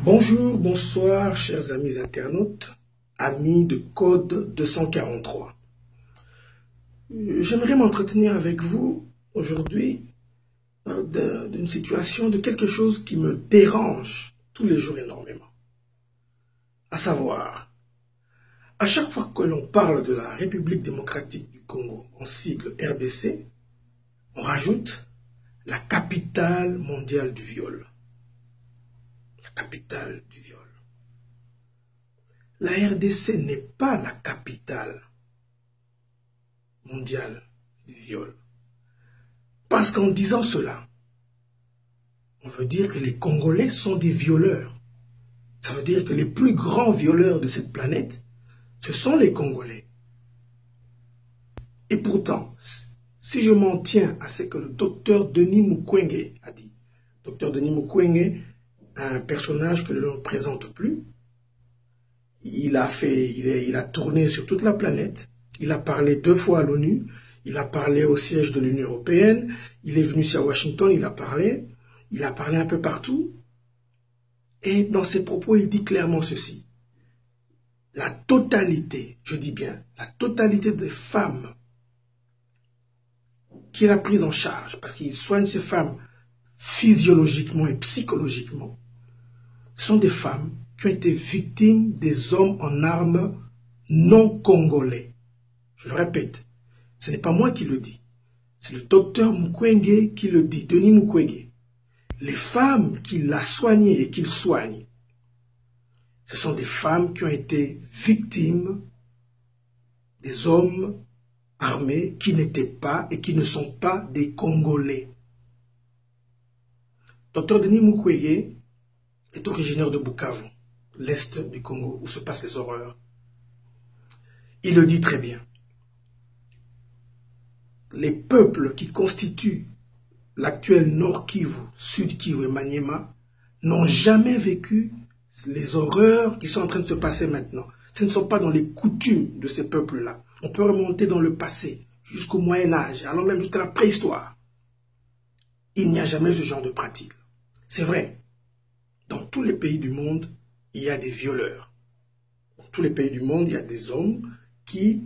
Bonjour, bonsoir, chers amis internautes, amis de Code 243. J'aimerais m'entretenir avec vous aujourd'hui d'une situation, de quelque chose qui me dérange tous les jours énormément. À savoir, à chaque fois que l'on parle de la République démocratique du Congo, en sigle RDC, on rajoute la capitale mondiale du viol. La capitale du viol. La RDC n'est pas la capitale mondiale du viol. Parce qu'en disant cela, on veut dire que les Congolais sont des violeurs. Ça veut dire que les plus grands violeurs de cette planète, ce sont les Congolais. Et pourtant, si je m'en tiens à ce que le docteur Denis Mukwege a dit, docteur Denis Mukwege, un personnage que l'on ne présente plus, il a tourné sur toute la planète, il a parlé 2 fois à l'ONU, il a parlé au siège de l'Union européenne, il est venu ici à Washington, il a parlé un peu partout. Et dans ses propos, il dit clairement ceci. La totalité, je dis bien, la totalité des femmes qu'il a prises en charge, parce qu'il soigne ces femmes physiologiquement et psychologiquement, ce sont des femmes qui ont été victimes des hommes en armes non congolais. Je le répète, ce n'est pas moi qui le dis, c'est le docteur Mukwege qui le dit, Denis Mukwege. Les femmes qu'il a soignées et qu'il soigne, ce sont des femmes qui ont été victimes des hommes armés qui n'étaient pas et qui ne sont pas des Congolais. Docteur Denis Mukwege est originaire de Bukavu, l'est du Congo, où se passent les horreurs. Il le dit très bien. Les peuples qui constituent l'actuel Nord Kivu, Sud Kivu et Maniema n'ont jamais vécu les horreurs qui sont en train de se passer maintenant. Ce ne sont pas dans les coutumes de ces peuples-là. On peut remonter dans le passé, jusqu'au Moyen-Âge, allant même jusqu'à la préhistoire. Il n'y a jamais eu ce genre de pratique. C'est vrai, dans tous les pays du monde, il y a des violeurs. Dans tous les pays du monde, il y a des hommes qui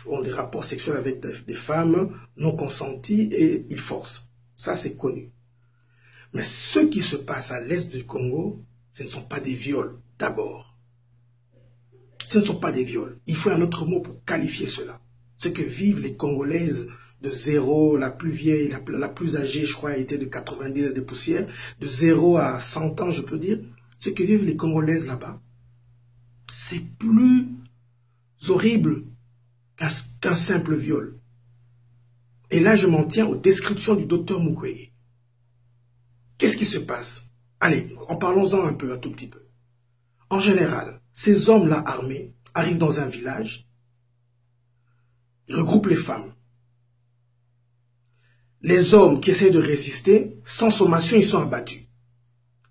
ont des rapports sexuels avec des femmes non consenties et ils forcent. Ça, c'est connu. Mais ce qui se passe à l'est du Congo, ce ne sont pas des viols, d'abord. Ce ne sont pas des viols. Il faut un autre mot pour qualifier cela. Ce que vivent les Congolaises de 0, la plus vieille, la plus âgée, je crois, a été de 90 de poussière, de 0 à 100 ans, je peux dire. Ce que vivent les Congolaises là-bas, c'est plus horrible qu'un simple viol. Et là, je m'en tiens aux descriptions du docteur Mukwege. Qu'est-ce qui se passe? Allez, en parlons-en un peu, un tout petit peu. En général, ces hommes-là armés arrivent dans un village, ils regroupent les femmes. Les hommes qui essaient de résister, sans sommation, ils sont abattus.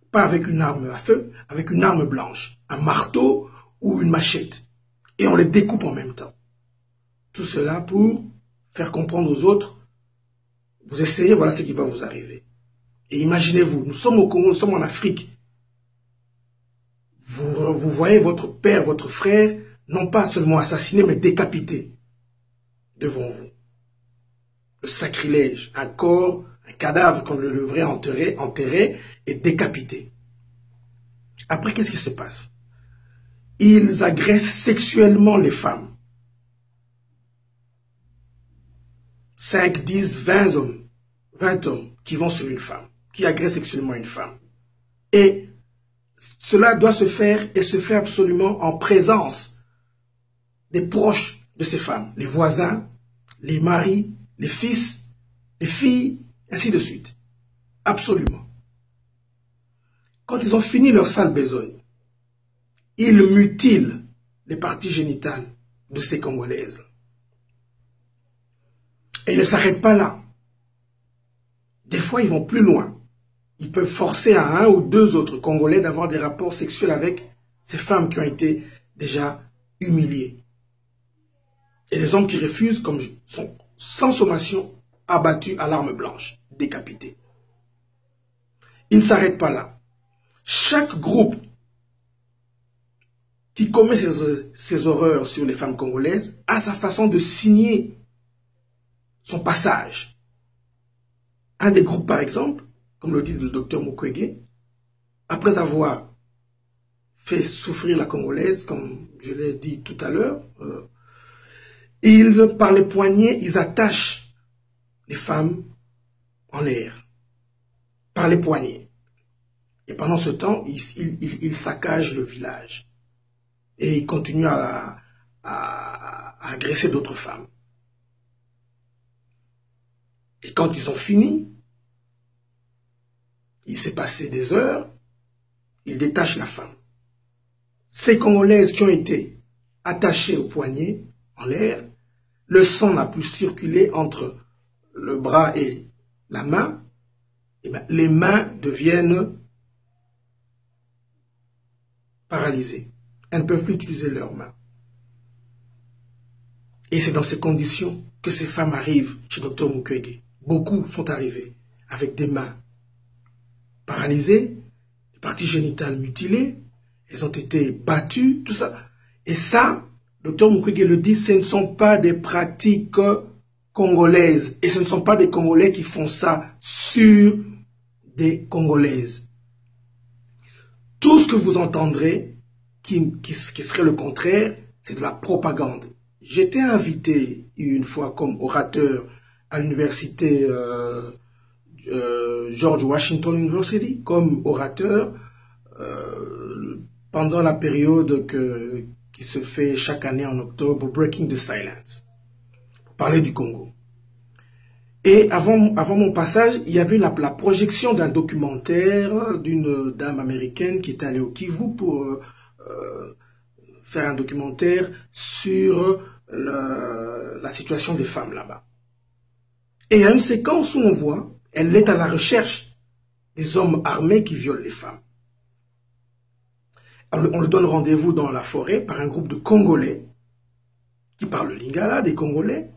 Pas avec une arme à feu, avec une arme blanche, un marteau ou une machette. Et on les découpe en même temps. Tout cela pour faire comprendre aux autres, vous essayez, voilà ce qui va vous arriver. Et imaginez-vous, nous sommes au Congo, nous sommes en Afrique. Vous voyez votre père, votre frère, non pas seulement assassiné, mais décapité devant vous. Le sacrilège, un corps, un cadavre qu'on le devrait enterrer et décapité. Après, qu'est-ce qui se passe? Ils agressent sexuellement les femmes. 5, 10, 20 hommes, 20 hommes qui vont sur une femme, qui agressent sexuellement une femme. Et cela doit se faire et se fait absolument en présence des proches de ces femmes, les voisins, les maris, les fils, les filles, ainsi de suite. Absolument. Quand ils ont fini leur sale besogne, ils mutilent les parties génitales de ces Congolaises. Et ils ne s'arrêtent pas là. Des fois, ils vont plus loin. Ils peuvent forcer à 1 ou 2 autres Congolais d'avoir des rapports sexuels avec ces femmes qui ont été déjà humiliées. Et les hommes qui refusent sont sans sommation abattus à l'arme blanche, décapités. Ils ne s'arrêtent pas là. Chaque groupe qui commet ces horreurs sur les femmes congolaises a sa façon de signer son passage. Un des groupes, par exemple, comme le dit le docteur Mukwege, après avoir fait souffrir la Congolaise, comme je l'ai dit tout à l'heure, par les poignets, ils attachent les femmes en l'air, par les poignets. Et pendant ce temps, ils saccagent le village. Et ils continuent à agresser d'autres femmes. Et quand ils ont fini, il s'est passé des heures, ils détachent la femme. Ces Congolaises qui ont été attachées au poignet en l'air, le sang n'a pu circuler entre le bras et la main, et bien, les mains deviennent paralysées. Elles ne peuvent plus utiliser leurs mains. Et c'est dans ces conditions que ces femmes arrivent chez Dr Mukwege. Beaucoup sont arrivés avec des mains paralysées, des parties génitales mutilées, elles ont été battues, tout ça. Et ça, Dr Mukwege le dit, ce ne sont pas des pratiques congolaises. Et ce ne sont pas des Congolais qui font ça sur des Congolaises. Tout ce que vous entendrez qui serait le contraire, c'est de la propagande. J'étais invité une fois comme orateur à l'université George Washington University, comme orateur pendant la période qui se fait chaque année en octobre, Breaking the Silence, pour parler du Congo. Et avant mon passage, il y avait la projection d'un documentaire d'une dame américaine qui est allée au Kivu pour faire un documentaire sur la situation des femmes là-bas. Et il y a une séquence où on voit, elle est à la recherche des hommes armés qui violent les femmes. On lui donne rendez-vous dans la forêt par un groupe de Congolais qui parlent le lingala, des Congolais,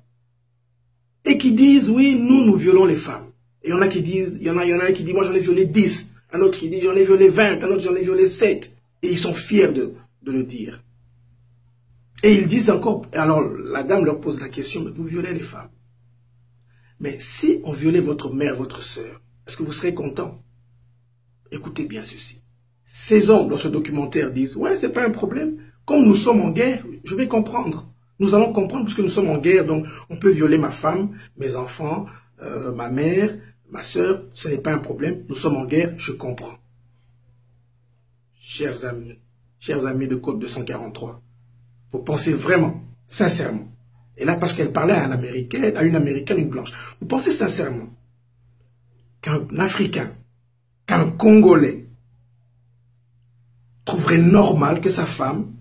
et qui disent, oui, nous violons les femmes. Et il y en a qui disent, il y en a un qui dit, moi j'en ai violé 10, un autre qui dit, j'en ai violé 20, un autre j'en ai violé 7. Et ils sont fiers de le dire. Et ils disent encore, alors la dame leur pose la question, mais vous violez les femmes. Mais si on violait votre mère, votre sœur, est-ce que vous serez content? Écoutez bien ceci. Ces hommes dans ce documentaire disent, ouais, c'est pas un problème. Comme nous sommes en guerre, je vais comprendre. Nous allons comprendre puisque nous sommes en guerre, donc on peut violer ma femme, mes enfants, ma mère, ma sœur, ce n'est pas un problème. Nous sommes en guerre, je comprends. Chers amis de Code 243, vous pensez vraiment, sincèrement, et là parce qu'elle parlait à une Américaine, une blanche, vous pensez sincèrement qu'un Africain, qu'un Congolais trouverait normal que sa femme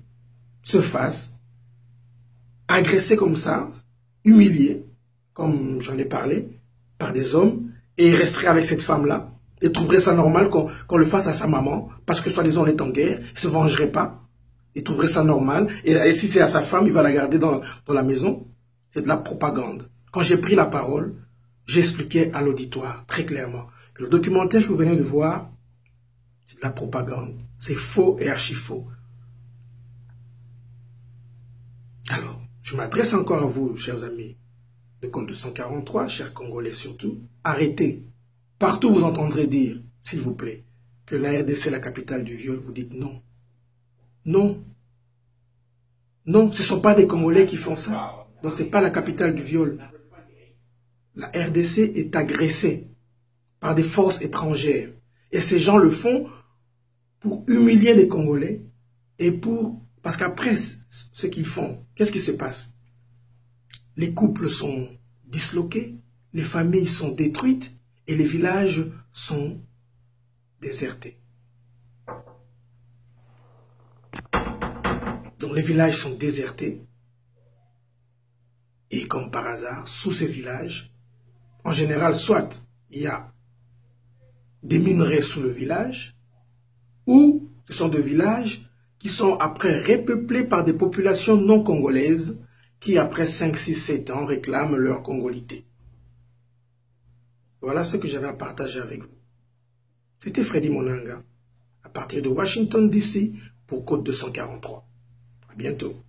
se fasse agresser comme ça, humilier, comme j'en ai parlé, par des hommes, et il resterait avec cette femme-là, et trouverait ça normal qu'on le fasse à sa maman, parce que soi-disant on est en guerre, il ne se vengerait pas, il trouverait ça normal, et si c'est à sa femme, il va la garder dans la maison. C'est de la propagande. Quand j'ai pris la parole, j'expliquais à l'auditoire très clairement que le documentaire que vous venez de voir, c'est de la propagande. C'est faux et archi faux. Alors, je m'adresse encore à vous, chers amis de Code 243, chers Congolais surtout, arrêtez. Partout vous entendrez dire, s'il vous plaît, que la RDC est la capitale du viol. Vous dites non. Non. Non, ce ne sont pas des Congolais qui font ça. Donc, ce n'est pas la capitale du viol. La RDC est agressée par des forces étrangères. Et ces gens le font pour humilier les Congolais et parce qu'après ce qu'ils font, qu'est-ce qui se passe? Les couples sont disloqués, les familles sont détruites et les villages sont désertés. Donc les villages sont désertés. Et comme par hasard, sous ces villages, en général, soit il y a des minerais sous le village, ou ce sont des villages qui sont après repeuplés par des populations non congolaises qui, après 5, 6, 7 ans, réclament leur congolité. Voilà ce que j'avais à partager avec vous. C'était Freddy Monanga, à partir de Washington DC, pour Code 243. À bientôt.